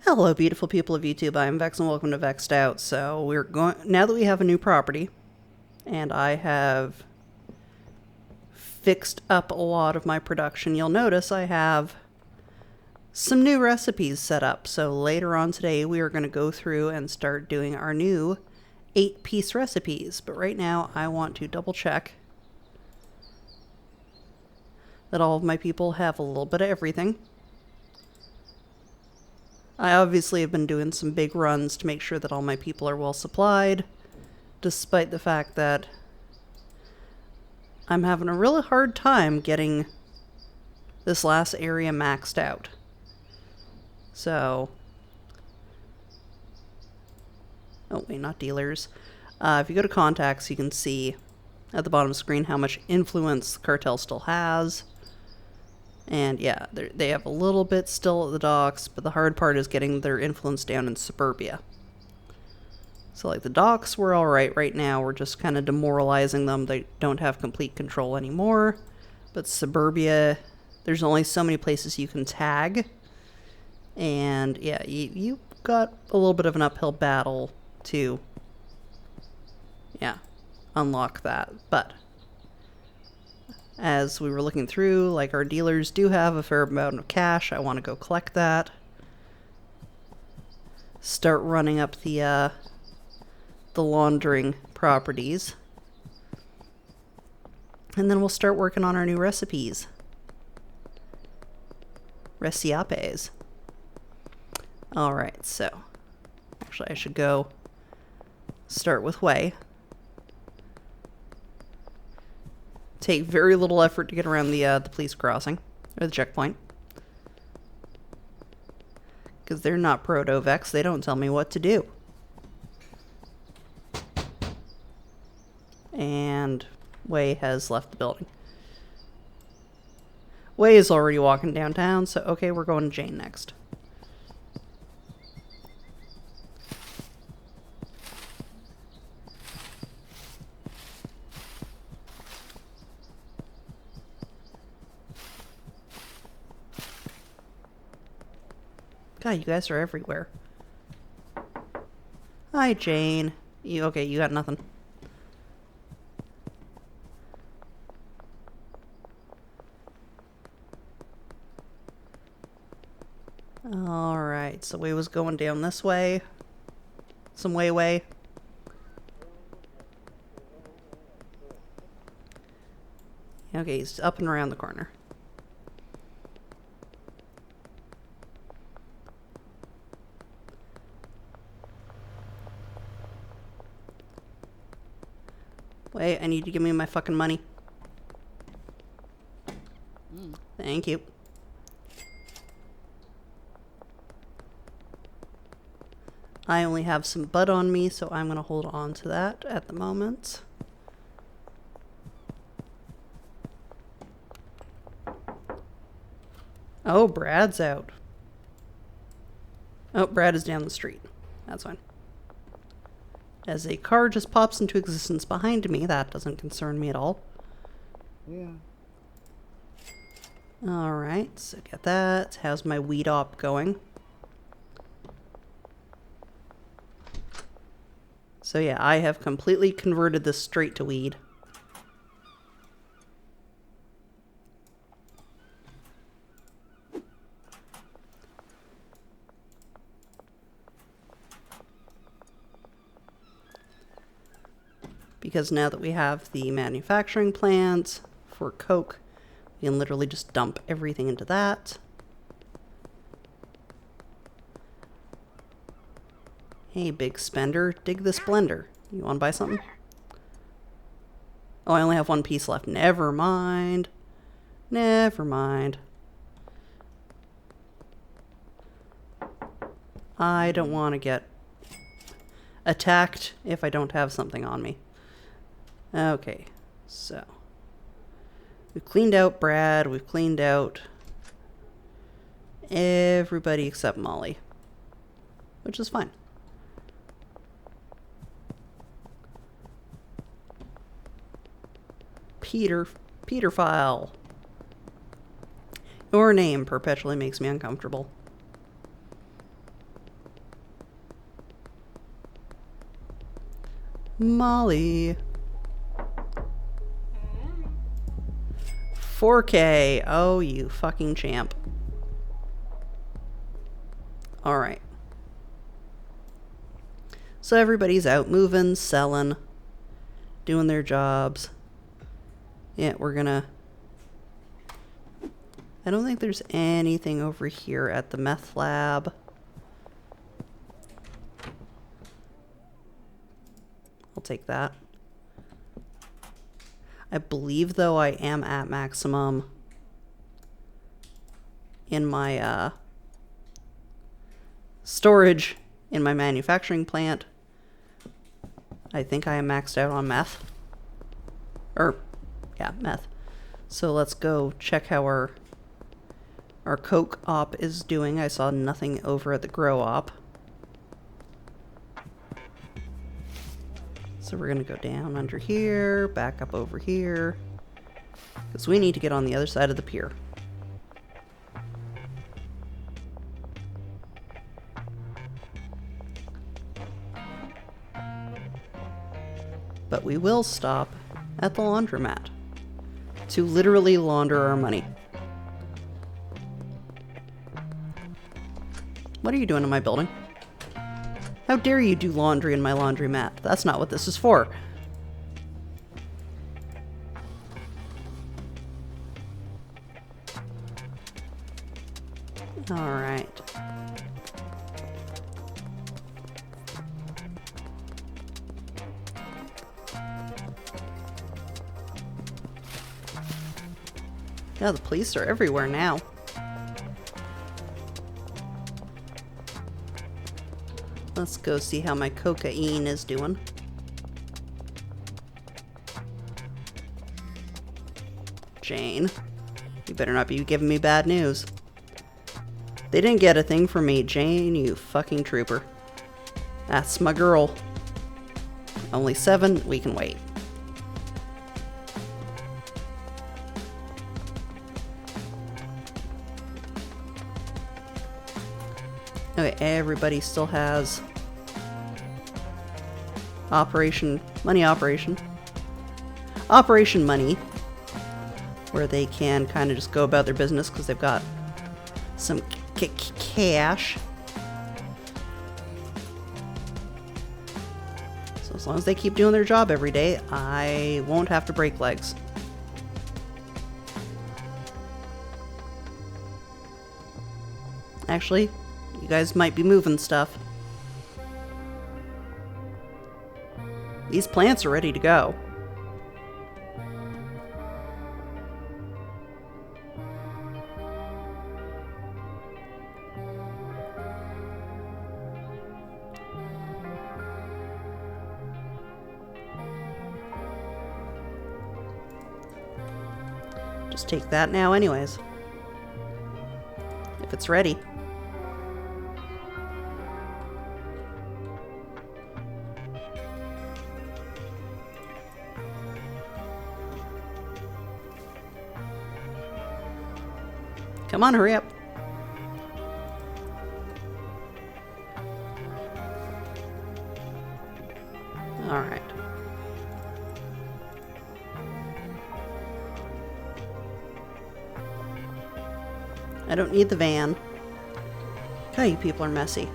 Hello, beautiful people of YouTube. I'm Vex and welcome to Vexed Out. So we're going now that we have a new property, and I have fixed up a lot of my production. You'll notice I have some new recipes set up. So later on today, we are going to go through and start doing our new 8-piece recipes. But right now, I want to double check that all of my people have a little bit of everything. I obviously have been doing some big runs to make sure that all my people are well supplied, despite the fact that I'm having a really hard time getting this last area maxed out. So, oh wait, not dealers. If you go to contacts, you can see at the bottom of the screen how much influence the cartel still has. And yeah, they have a little bit still at the docks, but the hard part is getting their influence down in suburbia. So like the docks were alright right now, we're just kind of demoralizing them. They don't have complete control anymore. But suburbia, there's only so many places you can tag. And yeah, you got a little bit of an uphill battle to, yeah, unlock that. But as we were looking through, like our dealers do have a fair amount of cash. I want to go collect that. Start running up the laundering properties. And then we'll start working on our new recipes. Recipes. Alright, so actually I should go start with whey. Take very little effort to get around the police crossing, or the checkpoint. Because they're not proto-Vex, they don't tell me what to do. And Wei has left the building. Wei is already walking downtown, so okay, we're going to Jane next. God, you guys are everywhere. Hi, Jane. You got nothing. Alright, so Wei was going down this way. Some way. Okay, he's up and around the corner. Wait, I need to give me my fucking money. Thank you. I only have some bud on me, so I'm going to hold on to that at the moment. Oh, Brad's out. Oh, Brad is down the street. That's fine. As a car just pops into existence behind me, that doesn't concern me at all. Yeah. Alright, so get that. How's my weed op going? So yeah, I have completely converted this straight to weed. Because now that we have the manufacturing plant for coke, we can literally just dump everything into that. Hey, big spender, dig this blender. You want to buy something? Oh, I only have one piece left. Never mind. Never mind. I don't want to get attacked if I don't have something on me. Okay, so we've cleaned out Brad, we've cleaned out everybody except Molly, which is fine. Peter File. Your name perpetually makes me uncomfortable. Molly. 4K. Oh, you fucking champ. Alright. So everybody's out moving, selling, doing their jobs. Yeah, we're gonna... I don't think there's anything over here at the meth lab. I'll take that. I believe, though, I am at maximum in my storage in my manufacturing plant. I think I am maxed out on meth. Yeah, meth. So let's go check how our coke op is doing. I saw nothing over at the grow op. So we're going to go down under here, back up over here, because we need to get on the other side of the pier. But we will stop at the laundromat to literally launder our money. What are you doing in my building? How dare you do laundry in my laundromat? That's not what this is for. All right. Yeah, the police are everywhere now. Let's go see how my cocaine is doing. Jane, you better not be giving me bad news. They didn't get a thing from me, Jane, you fucking trooper. That's my girl. Only 7, we can wait. Okay, everybody still has Operation Money, where they can kind of just go about their business because they've got some cash. So as long as they keep doing their job every day, I won't have to break legs. Actually, you guys might be moving stuff. These plants are ready to go. Just take that now anyways. If it's ready. Come on, hurry up. All right. I don't need the van. God, you people are messy.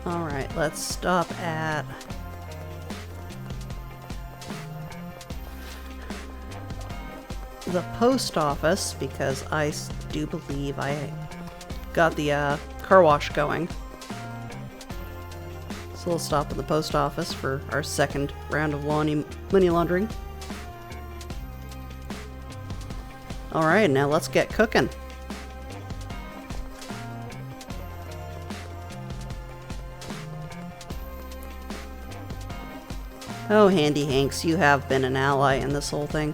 Alright, let's stop at the post office because I do believe I got the car wash going. So we'll stop at the post office for our second round of money laundering. Alright, now let's get cooking. Oh, Handy Hanks, you have been an ally in this whole thing.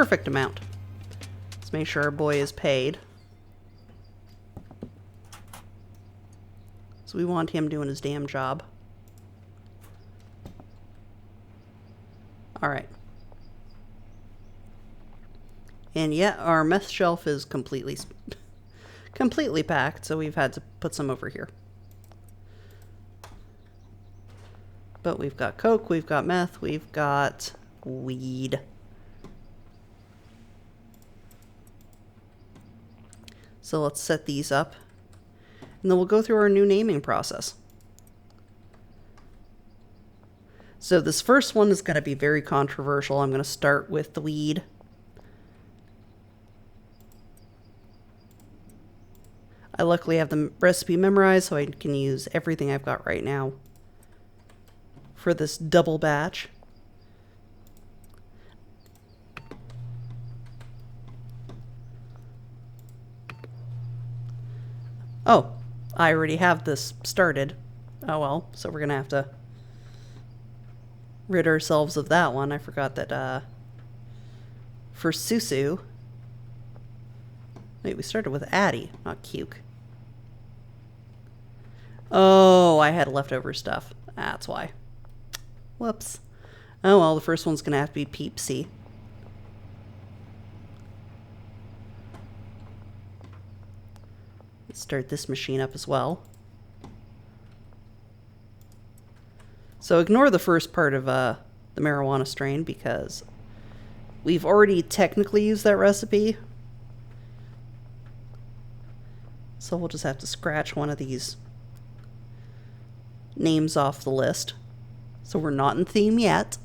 perfect amount. Let's make sure our boy is paid. So we want him doing his damn job. Alright. And yeah, our meth shelf is completely packed, so we've had to put some over here. But we've got coke, we've got meth, we've got weed. So let's set these up. And then we'll go through our new naming process. So this first one is going to be very controversial. I'm going to start with the weed. I luckily have the recipe memorized, so I can use everything I've got right now for this double batch. Oh, I already have this started. Oh well, so we're gonna have to rid ourselves of that one. I forgot that for Susu. Wait, we started with Addie, not Cuke. Oh, I had leftover stuff. That's why. Whoops. Oh well, the first one's gonna have to be Peepsy. Let's start this machine up as well. So ignore the first part of the marijuana strain because we've already technically used that recipe. So we'll just have to scratch one of these names off the list. So we're not in theme yet.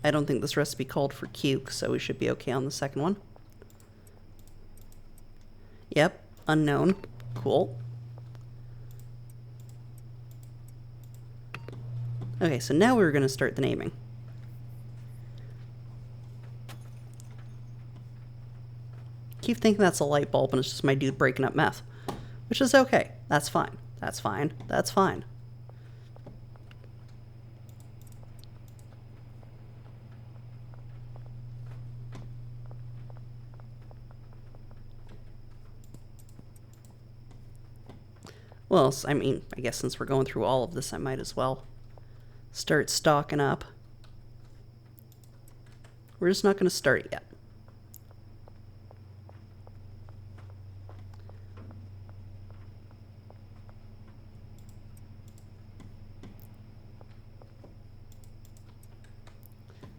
I don't think this recipe called for Cuke, so we should be okay on the second one. Yep, unknown. Cool. Okay, so now we're going to start the naming. Keep thinking that's a light bulb and it's just my dude breaking up meth. Which is okay. That's fine. That's fine. That's fine. Well, I mean, I guess since we're going through all of this, I might as well start stocking up. We're just not going to start yet.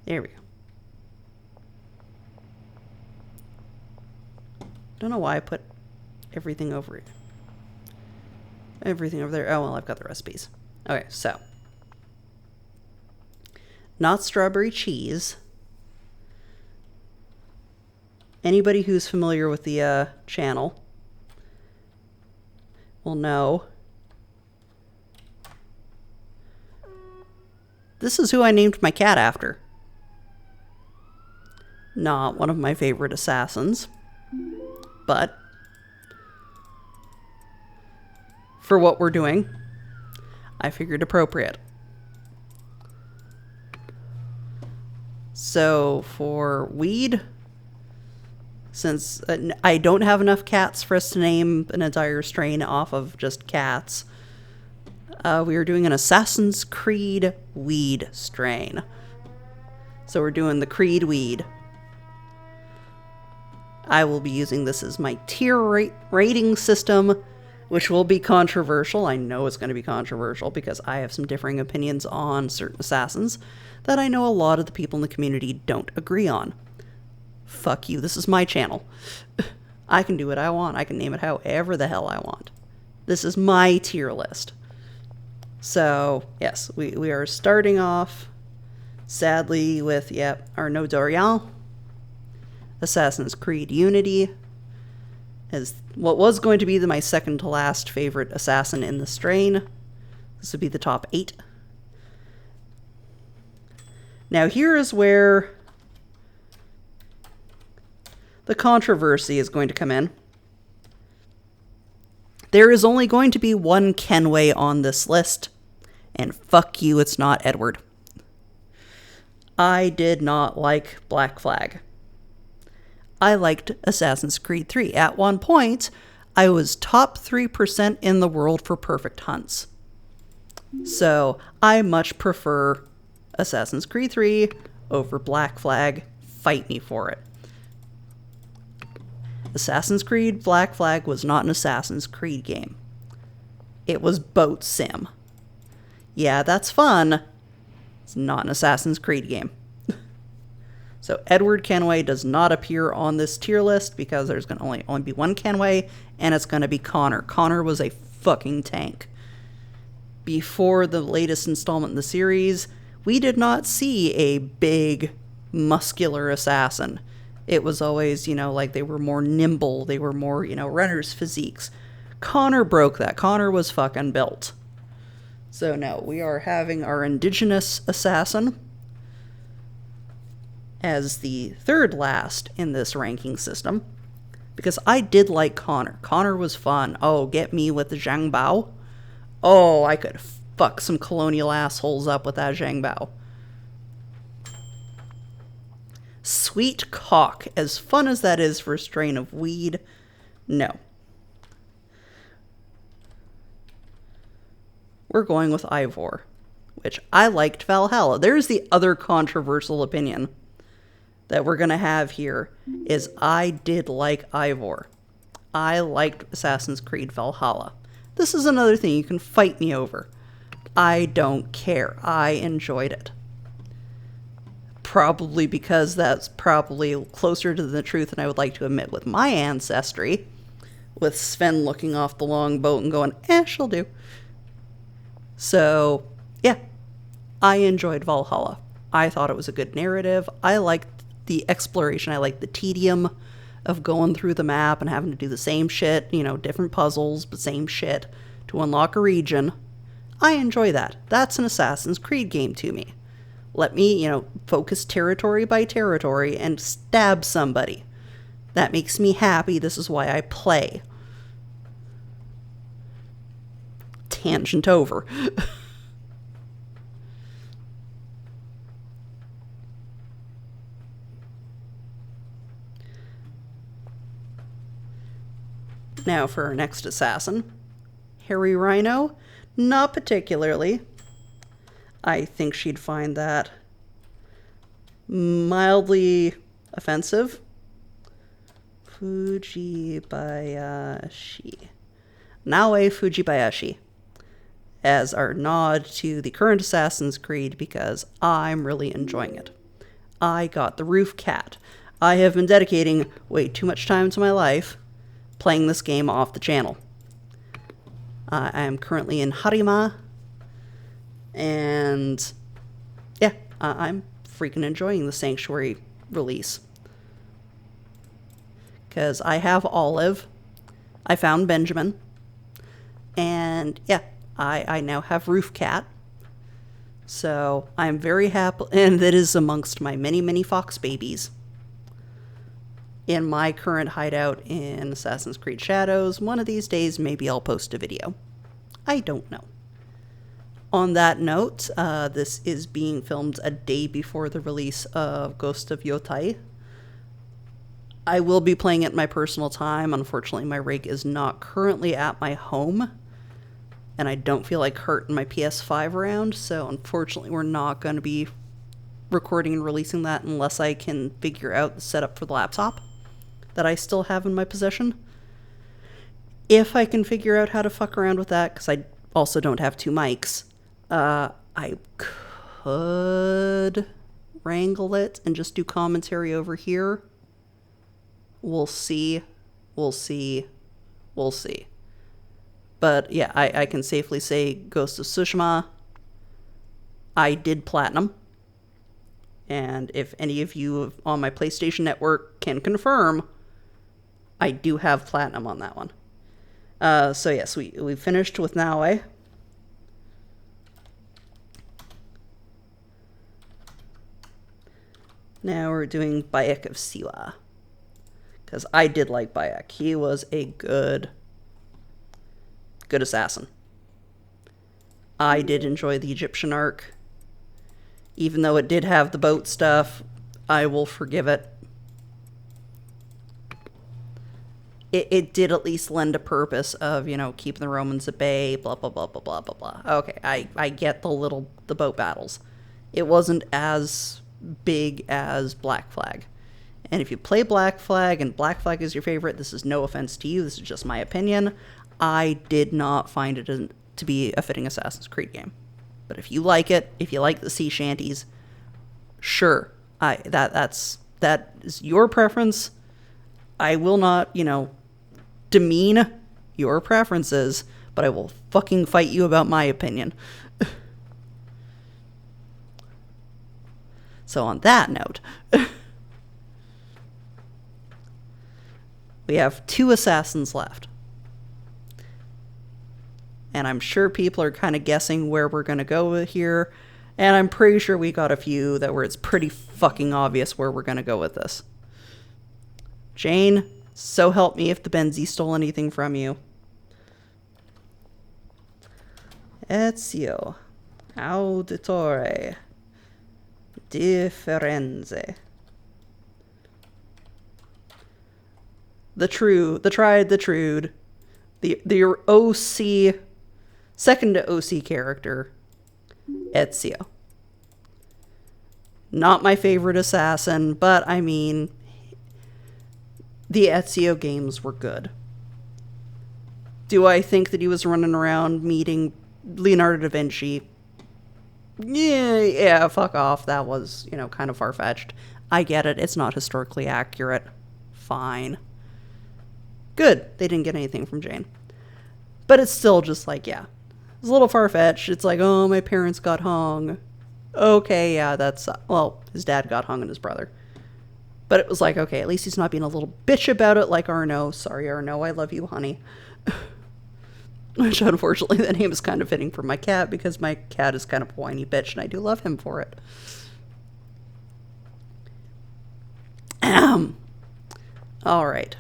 There we go. Don't know why I put everything over it. Everything over there. Oh, well, I've got the recipes. Okay, so. Not strawberry cheese. Anybody who's familiar with the channel will know. This is who I named my cat after. Not one of my favorite assassins, but for what we're doing, I figured appropriate. So for weed, since I don't have enough cats for us to name an entire strain off of just cats, we are doing an Assassin's Creed weed strain. So we're doing the Creed weed. I will be using this as my tier rating system, which will be controversial. I know it's going to be controversial because I have some differing opinions on certain assassins that I know a lot of the people in the community don't agree on. Fuck you, this is my channel. I can do what I want. I can name it however the hell I want. This is my tier list. So, yes, we are starting off, sadly, with, Arnaud Dorian, Assassin's Creed Unity, as what was going to be my second to last favorite assassin in the strain. This would be the top 8. Now here is where the controversy is going to come in. There is only going to be one Kenway on this list, and fuck you, it's not Edward. I did not like Black Flag. I liked Assassin's Creed 3. At one point, I was top 3% in the world for perfect hunts. So I much prefer Assassin's Creed 3 over Black Flag. Fight me for it. Assassin's Creed Black Flag was not an Assassin's Creed game. It was boat sim. Yeah, that's fun. It's not an Assassin's Creed game. So Edward Kenway does not appear on this tier list because there's going to only be one Kenway, and it's going to be Connor. Connor was a fucking tank. Before the latest installment in the series, we did not see a big, muscular assassin. It was always, like they were more nimble. They were more, runner's physiques. Connor broke that. Connor was fucking built. So no, we are having our indigenous assassin as the third last in this ranking system, because I did like Connor. Connor was fun. Oh, get me with the Zhang Bao. Oh, I could fuck some colonial assholes up with that Zhang Bao. Sweet Cock, as fun as that is for a strain of weed, no. We're going with Ivor, which I liked Valhalla. There's the other controversial opinion that we're going to have here, is I did like Ivor. I liked Assassin's Creed Valhalla. This is another thing you can fight me over. I don't care. I enjoyed it. Probably because that's probably closer to the truth than I would like to admit with my ancestry, with Sven looking off the longboat and going, she'll do. So, yeah, I enjoyed Valhalla. I thought it was a good narrative. I liked the exploration. I liked the tedium of going through the map and having to do the same shit, different puzzles, but same shit to unlock a region. I enjoy that. That's an Assassin's Creed game to me. Let me, focus territory by territory and stab somebody. That makes me happy. This is why I play. Tangent over. Now for our next assassin. Harry Rhino? Not particularly. I think she'd find that mildly offensive. Fujibayashi. Naoe Fujibayashi. As our nod to the current Assassin's Creed, because I'm really enjoying it. I got the Roof Cat. I have been dedicating way too much time to my life playing this game off the channel. I am currently in Harima, and yeah, I'm freaking enjoying the Sanctuary release. Because I have Olive, I found Benjamin, and yeah, I now have Roof Cat. So I'm very happy, and that is amongst my many, many fox babies. In my current hideout in Assassin's Creed Shadows, one of these days maybe I'll post a video. I don't know. On that note, this is being filmed a day before the release of Ghost of Yotai. I will be playing it in my personal time. Unfortunately, my rig is not currently at my home, and I don't feel like hurting my PS5 around, so unfortunately we're not going to be recording and releasing that unless I can figure out the setup for the laptop that I still have in my possession. If I can figure out how to fuck around with that, because I also don't have two mics, I could wrangle it and just do commentary over here. We'll see. We'll see. We'll see. But yeah, I can safely say Ghost of Tsushima, I did platinum. And if any of you on my PlayStation Network can confirm, I do have platinum on that one. So yes, we finished with Naoe. Now we're doing Bayek of Siwa. Because I did like Bayek. He was a good assassin. I did enjoy the Egyptian arc. Even though it did have the boat stuff, I will forgive it. It did at least lend a purpose of, you know, keeping the Romans at bay, blah, blah, blah, blah, blah, blah, blah. Okay, I get the boat battles. It wasn't as big as Black Flag. And if you play Black Flag and Black Flag is your favorite, this is no offense to you, this is just my opinion. I did not find it to be a fitting Assassin's Creed game. But if you like it, if you like the sea shanties, sure, that is your preference. I will not, you know, demean your preferences, but I will fucking fight you about my opinion. So on that note, we have 2 assassins left. And I'm sure people are kind of guessing where we're going to go here. And I'm pretty sure we got a few that where it's pretty fucking obvious where we're going to go with this. Jane, so help me if the Benzie stole anything from you. Ezio Auditore di Firenze. The tried, the trued. The OC, second to OC character, Ezio. Not my favorite assassin, but I mean, the Ezio games were good. Do I think that he was running around meeting Leonardo da Vinci? Yeah, fuck off. That was, you know, kind of far-fetched. I get it. It's not historically accurate. Fine. Good. They didn't get anything from Jane. But it's still just like, yeah. It's a little far-fetched. It's like, oh, my parents got hung. Okay, yeah, well, his dad got hung and his brother. But it was like, okay, at least he's not being a little bitch about it like Arno. Sorry, Arno, I love you, honey. Which, unfortunately, the name is kind of fitting for my cat because my cat is kind of a whiny bitch and I do love him for it. All right.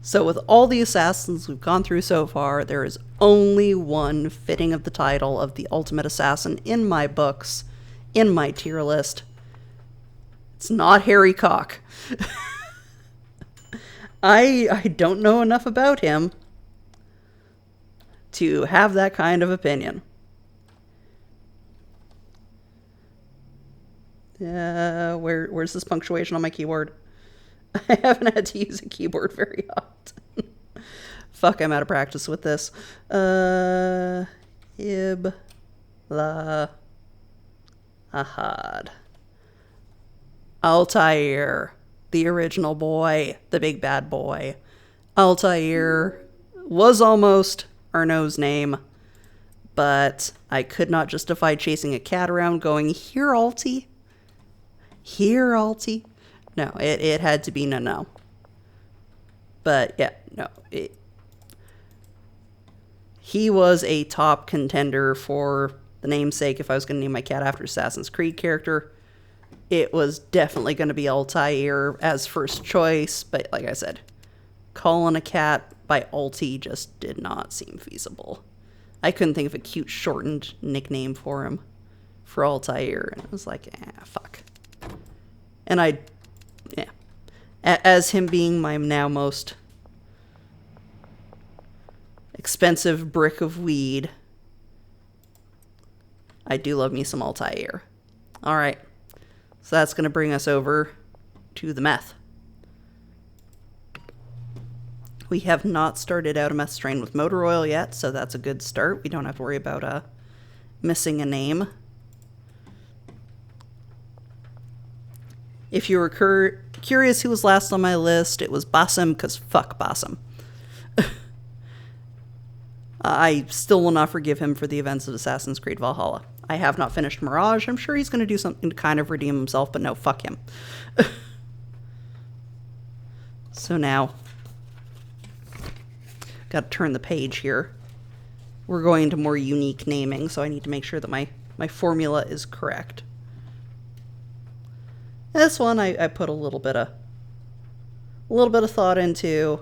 So with all the assassins we've gone through so far, there is only one fitting of the title of the ultimate assassin in my books, in my tier list. It's not Harry Cock. I don't know enough about him to have that kind of opinion. Where's this punctuation on my keyboard? I haven't had to use a keyboard very often. Fuck, I'm out of practice with this. Ibn Ahad. Altair, the original boy, the big bad boy. Altair was almost Arno's name, but I could not justify chasing a cat around going, here, Alti. Here, Alti. No, it had to be no. But yeah, no. He was a top contender for the namesake if I was going to name my cat after Assassin's Creed character. It was definitely going to be Altair as first choice, but like I said, calling a cat by Alti just did not seem feasible. I couldn't think of a cute shortened nickname for him, for Altair, and I was like, fuck. And as him being my now most expensive brick of weed, I do love me some Altair. All right, so that's going to bring us over to the meth. We have not started out a meth strain with motor oil yet, so that's a good start. We don't have to worry about missing a name. If you were curious who was last on my list, it was Basim, because fuck Basim. I still will not forgive him for the events of Assassin's Creed Valhalla. I have not finished Mirage. I'm sure he's going to do something to kind of redeem himself, but no, fuck him. So now, got to turn the page here. We're going into more unique naming, so I need to make sure that my formula is correct. This one I put a little bit of thought into.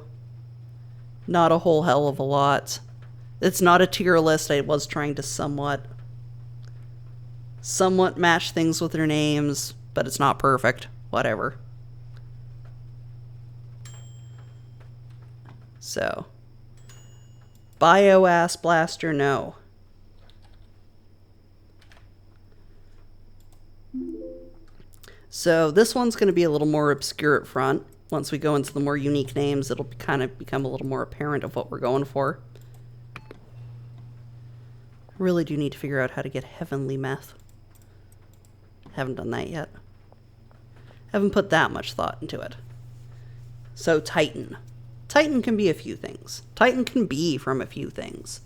Not a whole hell of a lot. It's not a tier list. I was trying to somewhat somewhat match things with their names, but it's not perfect. Whatever. So, Bioass Blaster, no. So this one's going to be a little more obscure up front. Once we go into the more unique names, it'll kind of become a little more apparent of what we're going for. Really do need to figure out how to get Heavenly Meth. Haven't done that yet. Haven't put that much thought into it. So Titan. Titan can be a few things. Titan can be from a few things.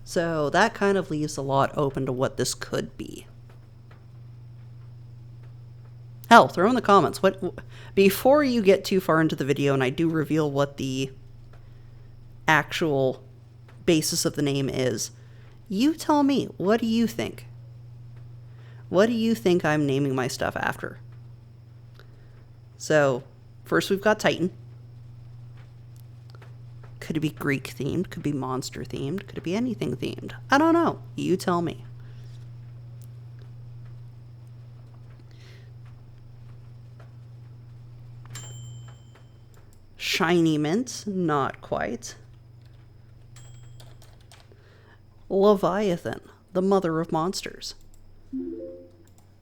So that kind of leaves a lot open to what this could be. Hell, throw in the comments. Before you get too far into the video and I do reveal what the actual basis of the name is, you tell me, what do you think? What do you think I'm naming my stuff after? So, first we've got Titan. Could it be Greek themed? Could it be monster themed? Could it be anything themed? I don't know. You tell me. Shiny Mint, not quite. Leviathan, the mother of monsters.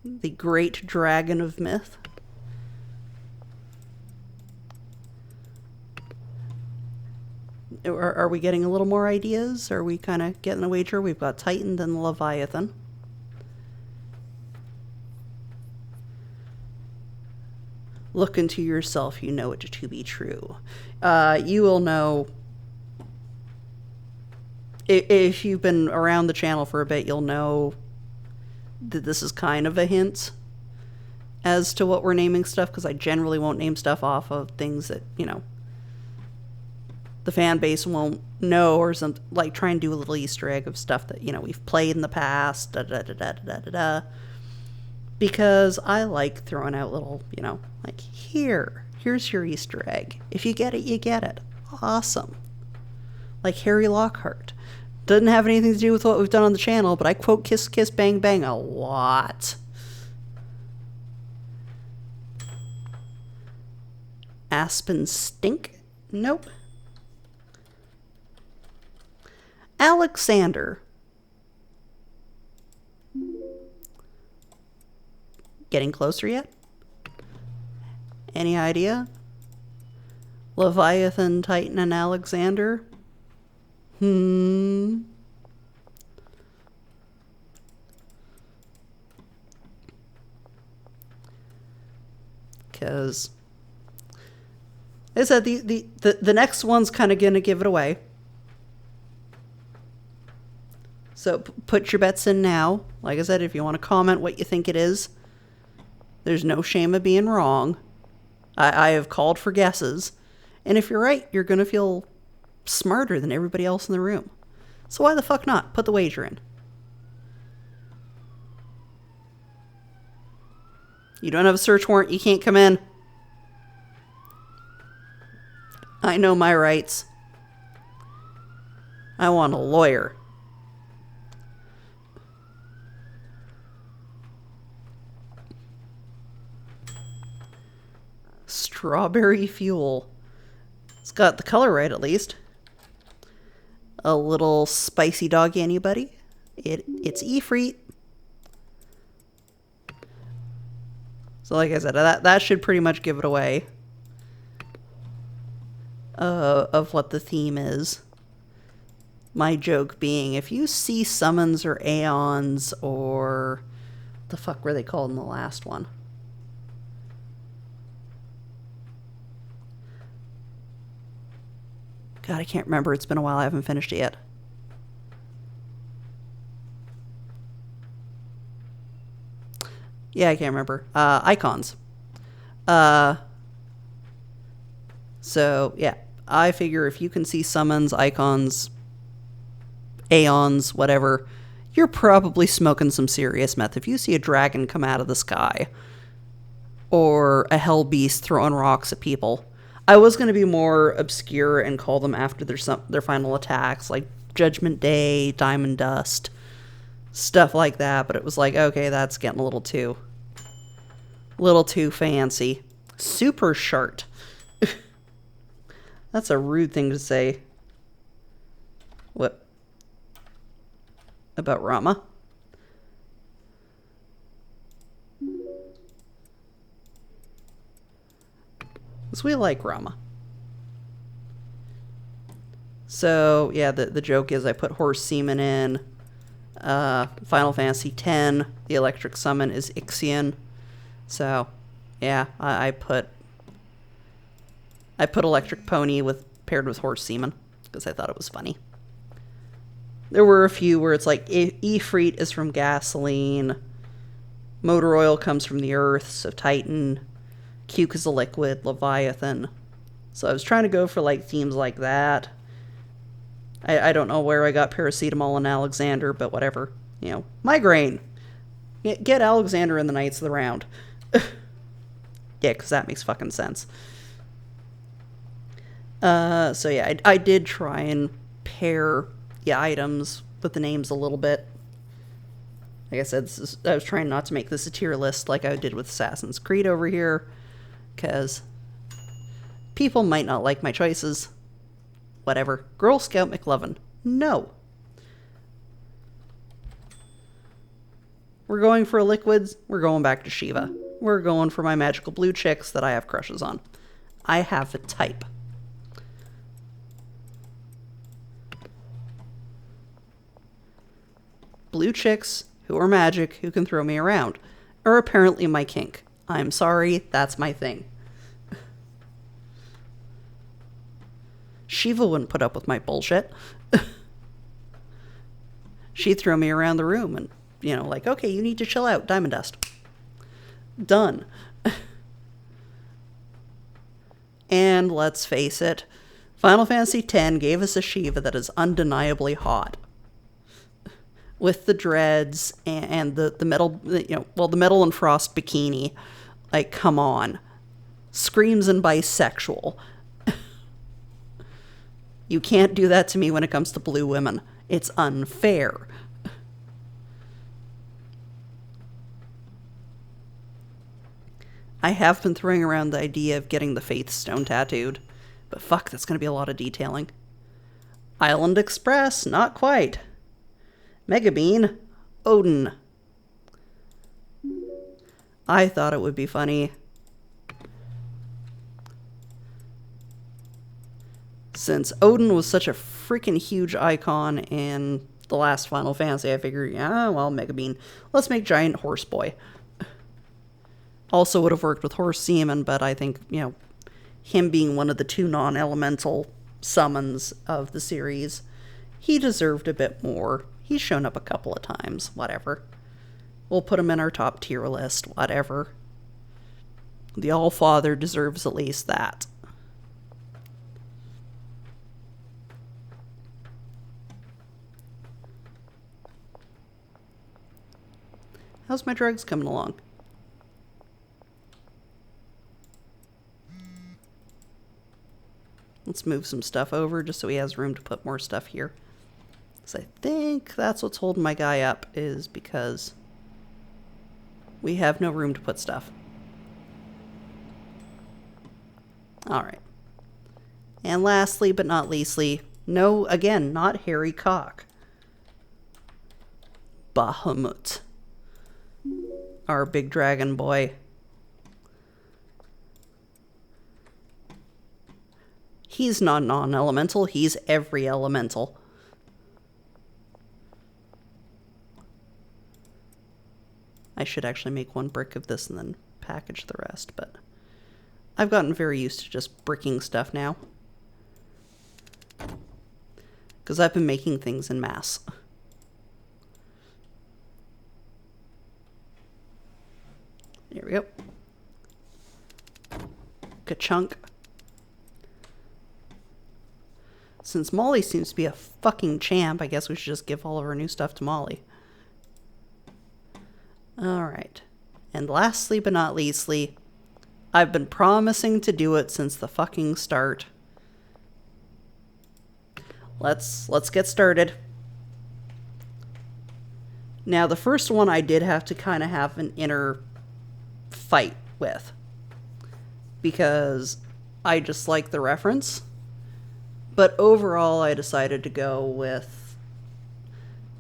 The great dragon of myth. Are we getting a little more ideas? Are we kind of getting a wager? We've got Titan, then Leviathan. Look into yourself, you know it to be true. You will know, if you've been around the channel for a bit, you'll know that this is kind of a hint as to what we're naming stuff, because I generally won't name stuff off of things that, you know, the fan base won't know, or something, like try and do a little Easter egg of stuff that, you know, we've played in the past, because I like throwing out little, you know, like, here's your Easter egg. If you get it, you get it. Awesome. Like Harry Lockhart. Doesn't have anything to do with what we've done on the channel, but I quote Kiss Kiss Bang Bang a lot. Aspen Stink? Nope. Alexander. Getting closer yet? Any idea? Leviathan, Titan, and Alexander? Because, as I said, the next one's kind of going to give it away. So put your bets in now. Like I said, if you want to comment what you think it is, there's no shame of being wrong. I have called for guesses. And if you're right, you're going to feel smarter than everybody else in the room. So why the fuck not? Put the wager in. You don't have a search warrant, you can't come in. I know my rights. I want a lawyer. Strawberry Fuel. It's got the color right, at least. A little spicy doggy, anybody? It's Ifrit. So like I said, that should pretty much give it away. Of what the theme is. My joke being, if you see summons or aeons or... What the fuck were they called in the last one? God, I can't remember. It's been a while. I haven't finished it yet. Yeah, I can't remember. Icons. So, yeah. I figure if you can see summons, icons, aeons, whatever, you're probably smoking some serious meth. If you see a dragon come out of the sky, or a hell beast throwing rocks at people... I was going to be more obscure and call them after their final attacks, like Judgment Day, Diamond Dust, stuff like that, but it was like, okay, that's getting a little too fancy. Super short. That's a rude thing to say. What? About Rama? Because we like Rama. So, yeah, the joke is I put horse semen in. Final Fantasy X, the electric summon is Ixion. So, yeah, I put electric pony paired with horse semen because I thought it was funny. There were a few where it's like Ifrit is from gasoline, motor oil comes from the earth, so Titan, Cuke is a liquid, Leviathan. So I was trying to go for like themes like that. I don't know where I got paracetamol and Alexander, but whatever. You know, migraine. Get Alexander in the Knights of the Round. Yeah, because that makes fucking sense. So yeah, I did try and pair the items with the names a little bit. Like I said, I was trying not to make this a tier list like I did with Assassin's Creed over here, because people might not like my choices. Whatever. Girl Scout McLovin. No. We're going for liquids. We're going back to Shiva. We're going for my magical blue chicks that I have crushes on. I have a type. Blue chicks who are magic, who can throw me around, are apparently my kink. I'm sorry, that's my thing. Shiva wouldn't put up with my bullshit. She'd throw me around the room and, you know, like, okay, you need to chill out, Diamond Dust. Done. And let's face it, Final Fantasy X gave us a Shiva that is undeniably hot. With the dreads and the metal, you know, well, the metal and frost bikini. Like, come on. Screams and bisexual. You can't do that to me when it comes to blue women. It's unfair. I have been throwing around the idea of getting the Faith Stone tattooed, but fuck, that's going to be a lot of detailing. Island Express, not quite. Megabean, Odin. I thought it would be funny. Since Odin was such a freaking huge icon in the last Final Fantasy, I figured, yeah, well, Megabean. Let's make Giant Horse Boy. Also would have worked with Horse Seaman, but I think, you know, him being one of the two non-elemental summons of the series, he deserved a bit more. He's shown up a couple of times, whatever. We'll put him in our top tier list, whatever. The All-Father deserves at least that. How's my drugs coming along? Let's move some stuff over just so he has room to put more stuff here. So I think that's what's holding my guy up, is because we have no room to put stuff. Alright. And lastly, but not leastly, no, again, not Harry Cock. Bahamut. Our big dragon boy. He's not non-elemental, he's every elemental. I should actually make one brick of this and then package the rest, but I've gotten very used to just bricking stuff now. Because I've been making things en masse. There we go. Ka-chunk. Since Molly seems to be a fucking champ, I guess we should just give all of our new stuff to Molly. Alright. And lastly but not leastly, I've been promising to do it since the fucking start. Let's get started. Now, the first one I did have to kind of have an inner fight with, because I just like the reference. But overall, I decided to go with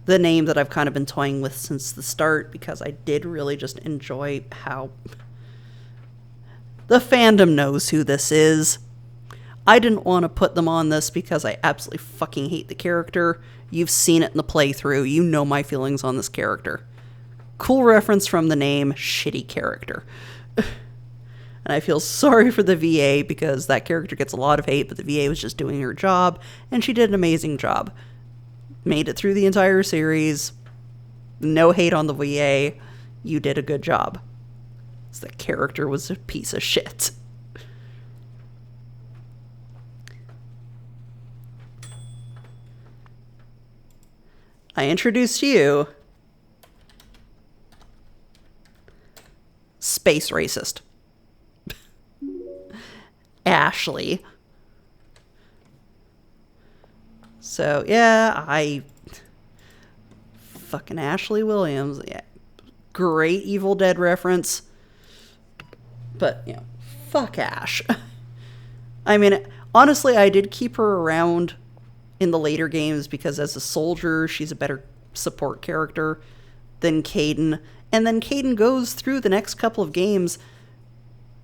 the name that I've kind of been toying with since the start, because I did really just enjoy how the fandom knows who this is. I didn't want to put them on this because I absolutely fucking hate the character. You've seen it in the playthrough. You know my feelings on this character. Cool reference from the name, shitty character. And I feel sorry for the VA because that character gets a lot of hate, but the VA was just doing her job, and she did an amazing job. Made it through the entire series. No hate on the VA. You did a good job. So the character was a piece of shit. I introduced you space racist. Ashley. So, yeah, fucking Ashley Williams. Yeah. Great Evil Dead reference. But, you know, fuck Ash. I mean, honestly, I did keep her around in the later games because as a soldier, she's a better support character than Kaidan. And then Kaidan goes through the next couple of games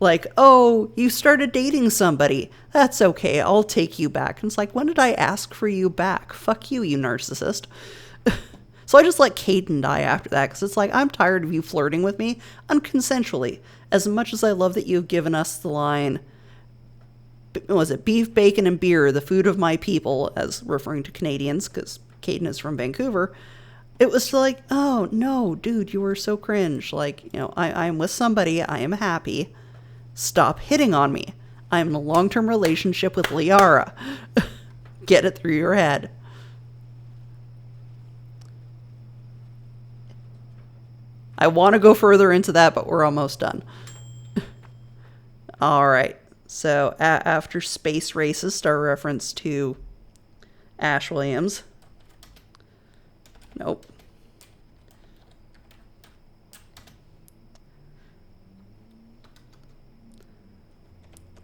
like, oh, you started dating somebody. That's okay, I'll take you back. And it's like, when did I ask for you back? Fuck you, you narcissist. So I just let Kaidan die after that, because it's like, I'm tired of you flirting with me unconsensually. As much as I love that you've given us the line, was it beef, bacon, and beer, the food of my people, as referring to Canadians, because Kaidan is from Vancouver, it was like, oh, no, dude, you were so cringe. Like, you know, I'm with somebody, I am happy. Stop hitting on me. I'm in a long-term relationship with Liara. Get it through your head. I want to go further into that, but we're almost done. All right. So after Space Racist, our reference to Ash Williams. Nope.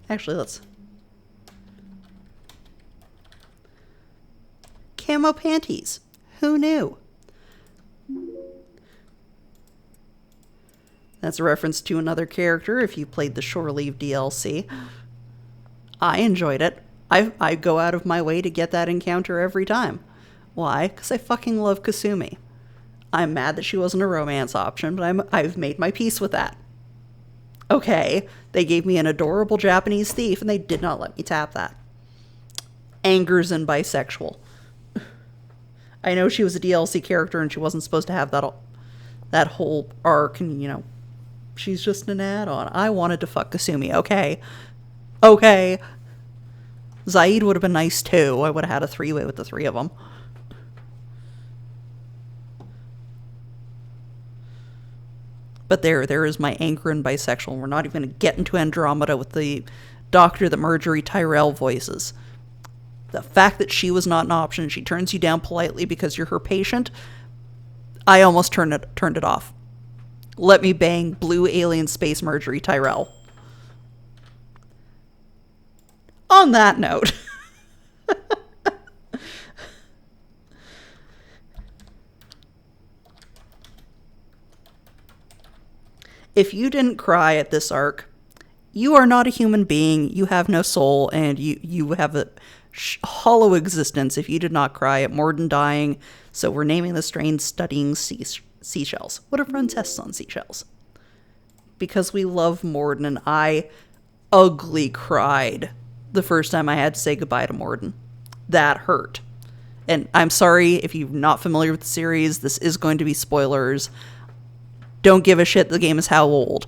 Actually, let's... Camo panties. Who knew? That's a reference to another character if you played the Shore Leave DLC. I enjoyed it. I go out of my way to get that encounter every time. Why? Because I fucking love Kasumi. I'm mad that she wasn't a romance option, but I've made my peace with that. Okay, they gave me an adorable Japanese thief, and they did not let me tap that. Angers and bisexual. I know she was a DLC character, and she wasn't supposed to have that whole arc, and, you know, she's just an add-on. I wanted to fuck Kasumi, okay? Okay. Zaid would have been nice, too. I would have had a three-way with the three of them. But there is my anger and bisexual. We're not even going to get into Andromeda with the doctor that Marjorie Tyrell voices. The fact that she was not an option, she turns you down politely because you're her patient, I almost turned it off. Let me bang blue alien space Marjorie Tyrell. On that note... If you didn't cry at this arc, you are not a human being, you have no soul, and you have a hollow existence if you did not cry at Mordin dying, so we're naming the strain Studying Seashells. What if run tests on seashells? Because we love Mordin, and I ugly cried the first time I had to say goodbye to Mordin. That hurt. And I'm sorry if you're not familiar with the series, this is going to be spoilers. Don't give a shit, the game is how old.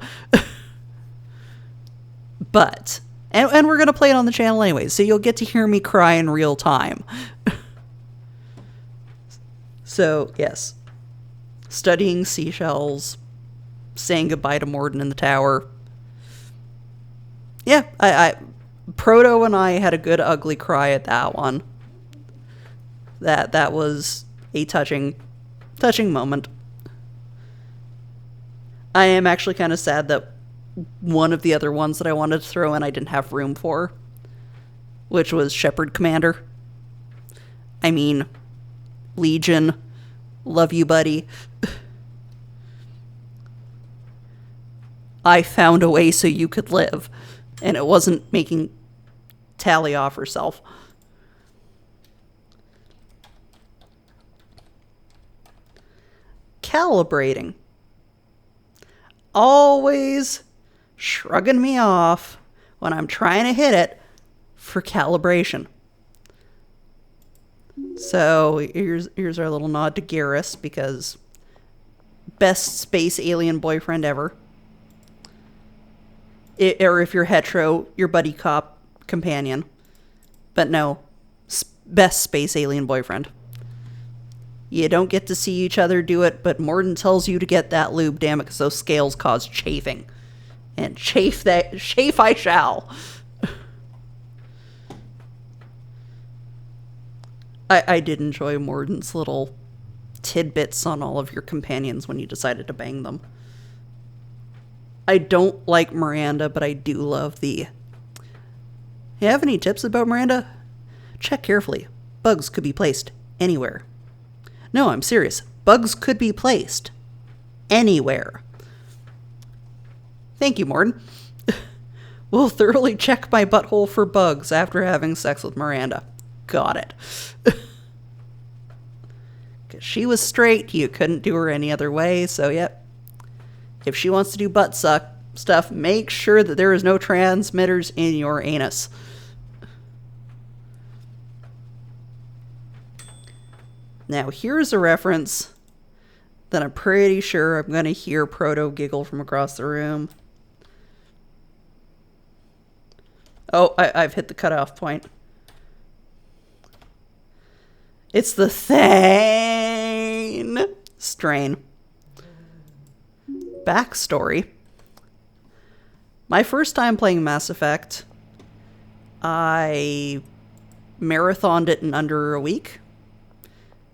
But, and we're going to play it on the channel anyway, so you'll get to hear me cry in real time. So, yes. Studying seashells, saying goodbye to Mordin in the tower. Yeah, Proto and I had a good ugly cry at that one. That was a touching moment. I am actually kind of sad that one of the other ones that I wanted to throw in I didn't have room for, which was Shepherd Commander. I mean, Legion, love you, buddy. I found a way so you could live, and it wasn't making Tally off herself. Calibrating. Always shrugging me off when I'm trying to hit it for calibration. So here's our little nod to Garrus, because best space alien boyfriend ever. Or if you're hetero, your buddy cop companion. But no, best space alien boyfriend. You don't get to see each other do it, but Mordin tells you to get that lube, damn it, because those scales cause chafing. And chafe I shall. I did enjoy Mordin's little tidbits on all of your companions when you decided to bang them. I don't like Miranda, but I do love the... You have any tips about Miranda? Check carefully. Bugs could be placed anywhere. No, I'm serious. Bugs could be placed anywhere. Thank you, Mordin. We'll thoroughly check my butthole for bugs after having sex with Miranda. Got it. Because she was straight, you couldn't do her any other way, so yep. If she wants to do butt suck stuff, make sure that there is no transmitters in your anus. Now, here's a reference that I'm pretty sure I'm going to hear Proto giggle from across the room. Oh, I've hit the cutoff point. It's the Thane strain. Backstory. My first time playing Mass Effect, I marathoned it in under a week.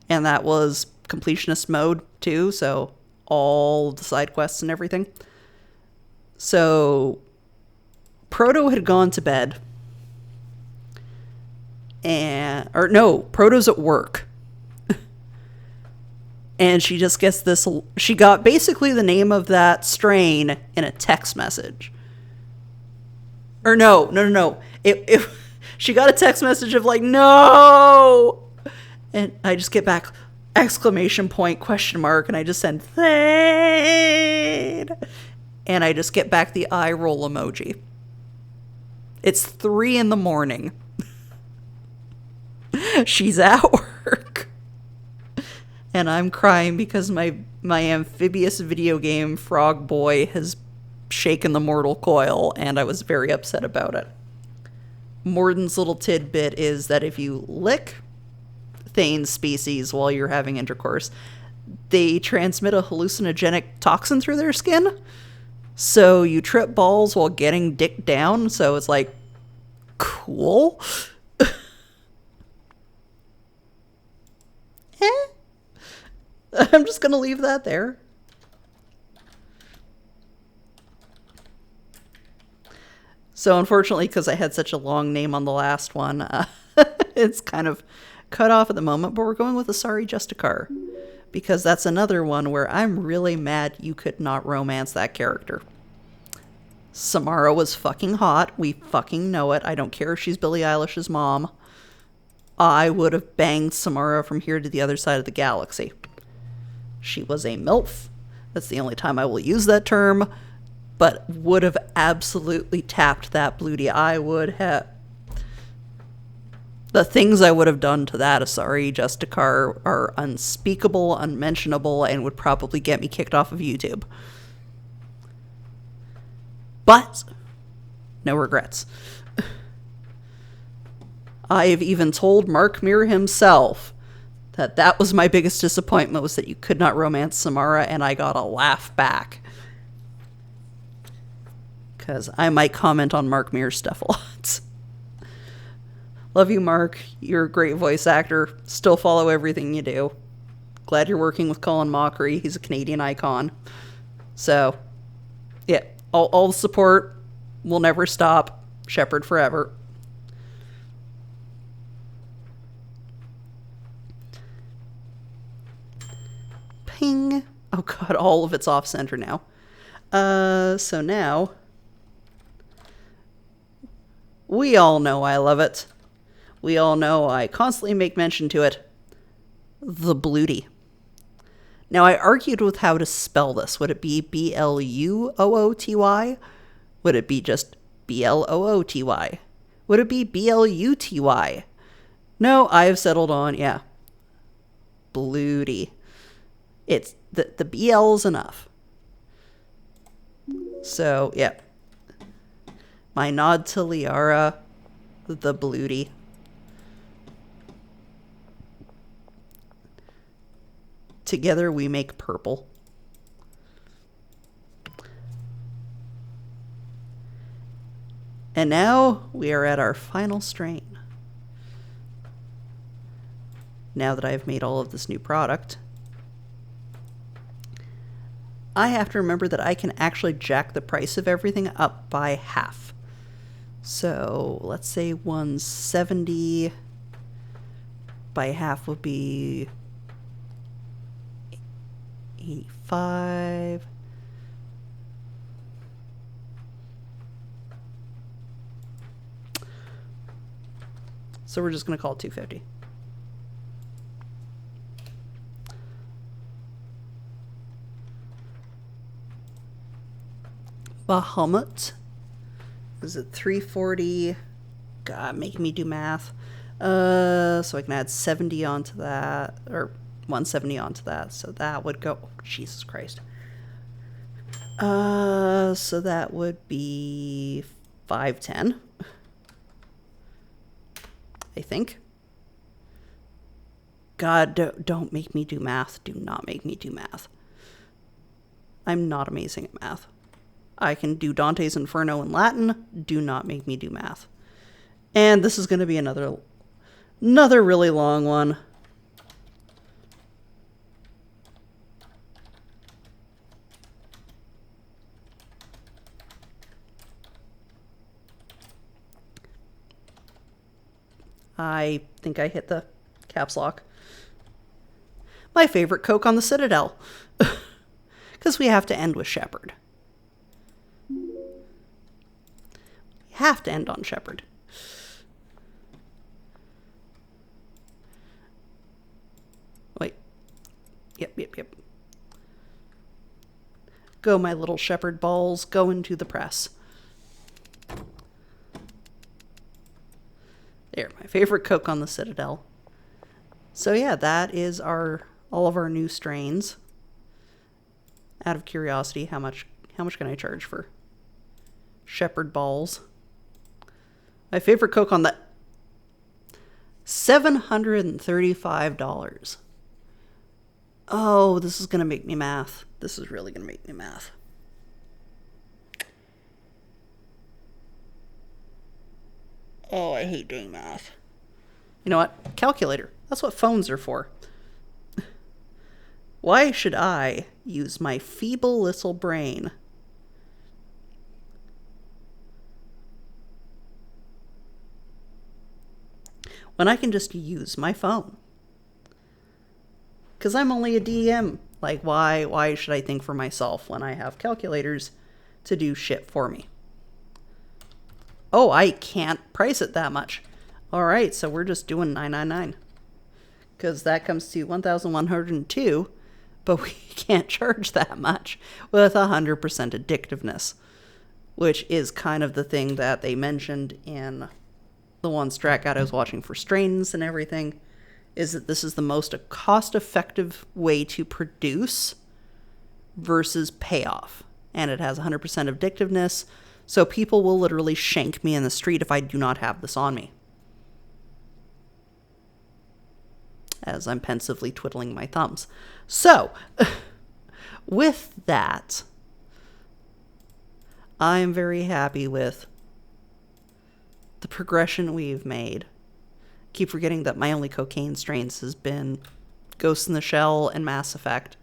And that was completionist mode too, so all the side quests and everything. So Proto had gone to bed. Proto's at work. And she just gets this, she got basically the name of that strain in a text message. Or no. She got a text message of like, no! And I just get back, exclamation point, question mark, and I just send, Thane! And I just get back the eye roll emoji. It's 3 a.m. She's at work. And I'm crying because my amphibious video game, Frog Boy, has shaken the mortal coil, and I was very upset about it. Mordin's little tidbit is that if you lick Thane's species while you're having intercourse, they transmit a hallucinogenic toxin through their skin. So you trip balls while getting dick down. So it's like, cool. I'm just going to leave that there. So unfortunately, because I had such a long name on the last one, it's kind of cut off at the moment, but we're going with Asari Justicar, because that's another one where I'm really mad you could not romance that character. Samara was fucking hot. We fucking know it. I don't care if she's Billie Eilish's mom. I would have banged Samara from here to the other side of the galaxy. She was a MILF. That's the only time I will use that term, but would have absolutely tapped that Bluty. I would have... The things I would have done to that Asari Justicar are unspeakable, unmentionable, and would probably get me kicked off of YouTube. But, no regrets. I have even told Mark Muir himself that was my biggest disappointment, was that you could not romance Samara, and I got a laugh back. Because I might comment on Mark Muir's stuff a lot. Love you, Mark. You're a great voice actor. Still follow everything you do. Glad you're working with Colin Mockery. He's a Canadian icon. So, Yeah, all the support will never stop. Shepard forever. Ping. Oh god, all of it's off center now. So now we all know I love it. We all know I constantly make mention to it. The Bluty. Now, I argued with how to spell this. Would it be Blooty? Would it be just Blooty? Would it be Bluty? No, I have settled on, yeah, Bluty. It's the BL is enough. So, yeah. My nod to Liara, the Bluty. Together we make purple. And now we are at our final strain. Now that I've made all of this new product, I have to remember that I can actually jack the price of everything up by half. So let's say 170 by half would be 85. So we're just going to call it 250. Bahamut. Is it 340? God, make me do math. So I can add 70 onto that, or 170 onto that. So that would go, oh, Jesus Christ. So that would be 510. I think. God, don't make me do math. Do not make me do math. I'm not amazing at math. I can do Dante's Inferno in Latin. Do not make me do math. And this is going to be another really long one. I think I hit the caps lock. My favorite Coke on the Citadel. Because we have to end with Shepard. We have to end on Shepard. Wait. Yep. Go, my little Shepard balls. Go into the press. There, my favorite Coke on the Citadel. So yeah, that is all of our new strains. Out of curiosity, how much can I charge for Shepard balls? My favorite Coke on the $735. Oh, this is gonna make me math. This is really gonna make me math. Oh, I hate doing math. You know what? Calculator. That's what phones are for. Why should I use my feeble little brain when I can just use my phone? Because I'm only a DM. Like, why should I think for myself when I have calculators to do shit for me? Oh, I can't price it that much. All right, so we're just doing $9.99. Because that comes to $1,102, but we can't charge that much with 100% addictiveness, which is kind of the thing that they mentioned in the one strat guide I was watching for strains and everything, is that this is the most cost-effective way to produce versus payoff. And it has 100% addictiveness, so people will literally shank me in the street if I do not have this on me. As I'm pensively twiddling my thumbs. So, with that, I am very happy with the progression we've made. Keep forgetting that my only cocaine strains has been Ghost in the Shell and Mass Effect.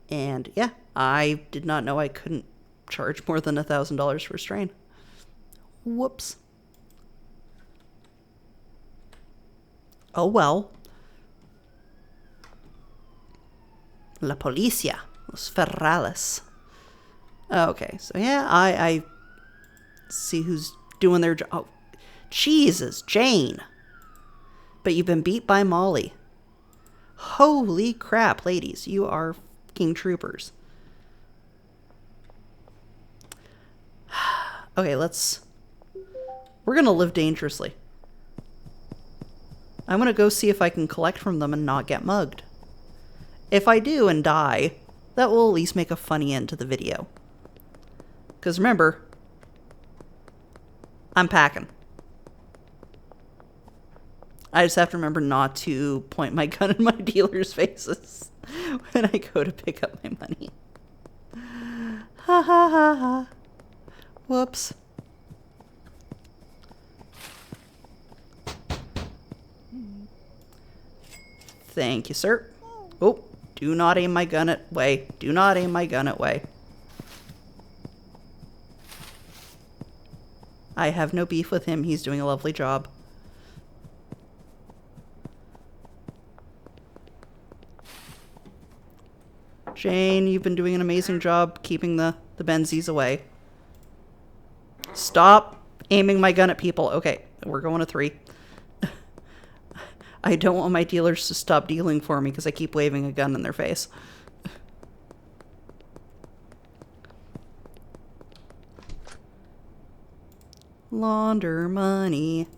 And yeah, I did not know I couldn't charge more than $1,000 for a strain. Whoops. Oh well. La Policia. Los Ferrales. Okay, so yeah, I see who's doing their job. Oh, Jesus, Jane. But you've been beat by Molly. Holy crap, ladies. You are fucking troopers. Okay, we're gonna live dangerously. I'm gonna go see if I can collect from them and not get mugged. If I do and die, that will at least make a funny end to the video. Because remember, I'm packing. I just have to remember not to point my gun in my dealers' faces when I go to pick up my money. Ha ha ha ha. Whoops. Thank you, sir. Oh, do not aim my gun at Way. Do not aim my gun at Way. I have no beef with him. He's doing a lovely job. Jane, you've been doing an amazing job keeping the Benzies away. Stop aiming my gun at people. Okay, we're going to 3. I don't want my dealers to stop dealing for me because I keep waving a gun in their face. Launder money.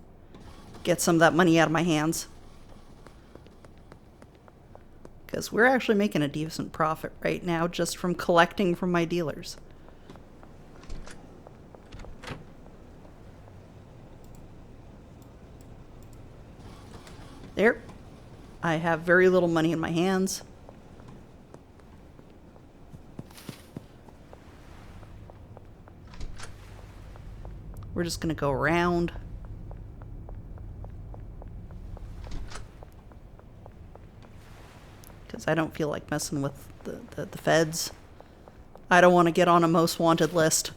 Get some of that money out of my hands. Because we're actually making a decent profit right now just from collecting from my dealers. There. I have very little money in my hands. We're just going to go around. Because I don't feel like messing with the feds. I don't want to get on a most wanted list.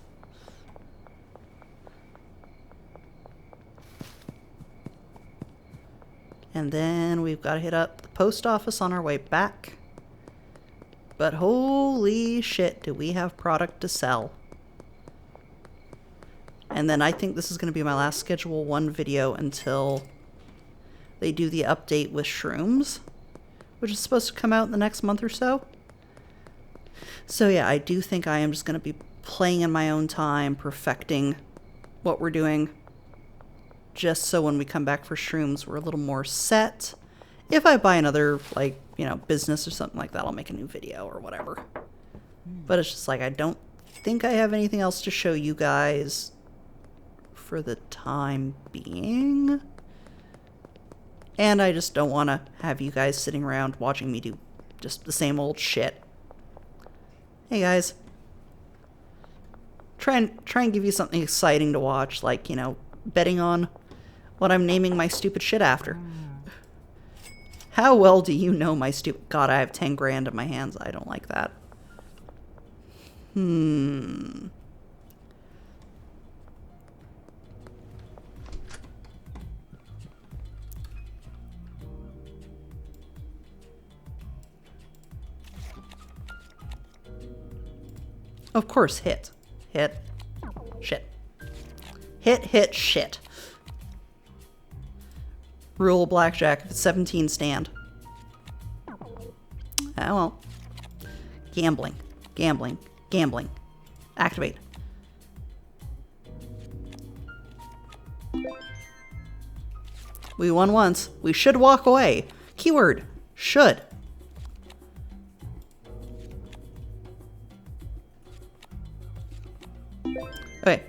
And then we've got to hit up the post office on our way back. But holy shit, do we have product to sell. And then I think this is going to be my last Schedule 1 video until they do the update with shrooms, which is supposed to come out in the next month or so. So yeah, I do think I am just going to be playing in my own time, perfecting what we're doing, just so when we come back for shrooms, we're a little more set. If I buy another, like, you know, business or something like that, I'll make a new video or whatever. But it's just like, I don't think I have anything else to show you guys for the time being. And I just don't want to have you guys sitting around watching me do just the same old shit. Hey guys. Try and give you something exciting to watch, like, you know, betting on what I'm naming my stupid shit after. How well do you know my stupid... God, I have 10 grand in my hands. I don't like that. Of course, hit. Hit. Shit. Hit, hit, shit. Rule blackjack. If it's 17, stand. Oh well. Gambling. Gambling. Gambling. Activate. We won once. We should walk away. Keyword. Should. Okay.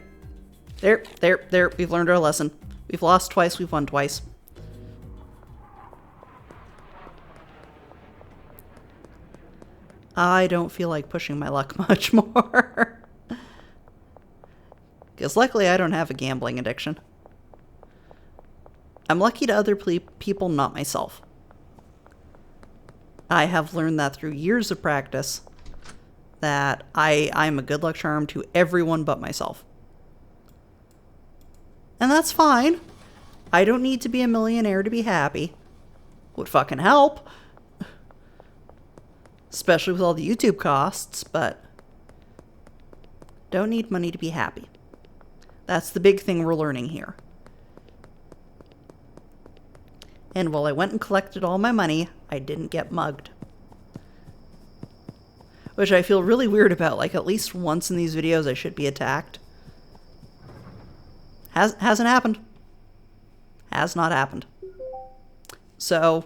There. We've learned our lesson. We've lost twice. We've won twice. I don't feel like pushing my luck much more. Because luckily I don't have a gambling addiction. I'm lucky to other people, not myself. I have learned that through years of practice. that I'm a good luck charm to everyone but myself. And that's fine. I don't need to be a millionaire to be happy. Would fucking help. Especially with all the YouTube costs, but don't need money to be happy. That's the big thing we're learning here. And while I went and collected all my money, I didn't get mugged. Which I feel really weird about. Like, at least once in these videos I should be attacked. Hasn't happened. Has not happened. So,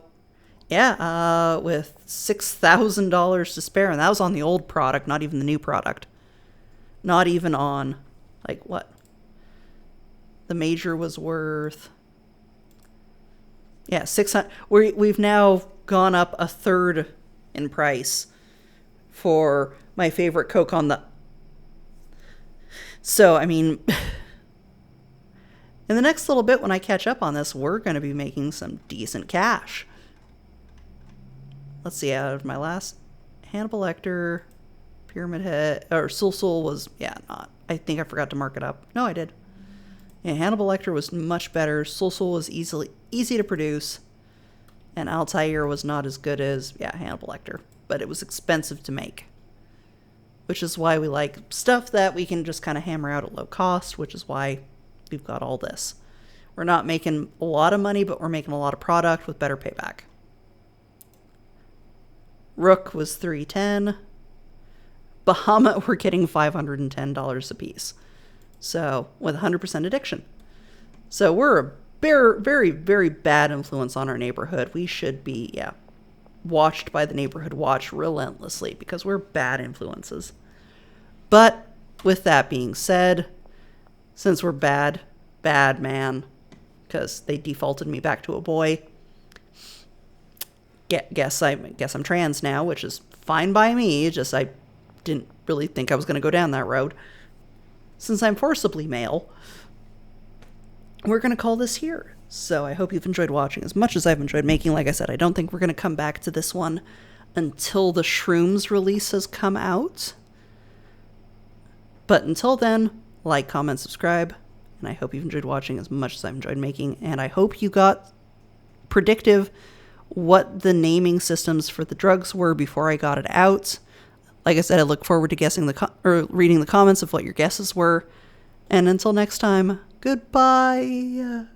yeah, with $6,000 to spare, and that was on the old product, not even the new product. Not even on, like, what? The major was worth... Yeah, 600. We've now gone up a third in price for my favorite Coke on the... So, I mean... In the next little bit, when I catch up on this, we're going to be making some decent cash. Let's see, out of my last Hannibal Lecter, Pyramid Head, or Sul was, yeah, not. I think I forgot to mark it up. No, I did. Yeah, Hannibal Lecter was much better. Sul was easy to produce. And Altair was not as good as, yeah, Hannibal Lecter. But it was expensive to make. Which is why we like stuff that we can just kind of hammer out at low cost, which is why we've got all this. We're not making a lot of money, but we're making a lot of product with better payback. Rook was $310. Bahamut, we're getting $510 a piece. So, with 100% addiction. So, we're a very, very, very bad influence on our neighborhood. We should be, yeah, watched by the neighborhood watch relentlessly because we're bad influences. But, with that being said, since we're bad man, because they defaulted me back to a boy, guess I'm trans now, which is fine by me, just I didn't really think I was going to go down that road. Since I'm forcibly male, we're going to call this here. So I hope you've enjoyed watching as much as I've enjoyed making. Like I said, I don't think we're going to come back to this one until the Shrooms release has come out. But until then, like, comment, subscribe, and I hope you've enjoyed watching as much as I've enjoyed making, and I hope you got predictive what the naming systems for the drugs were before I got it out. Like I said, I look forward to guessing reading the comments of what your guesses were, and until next time, goodbye.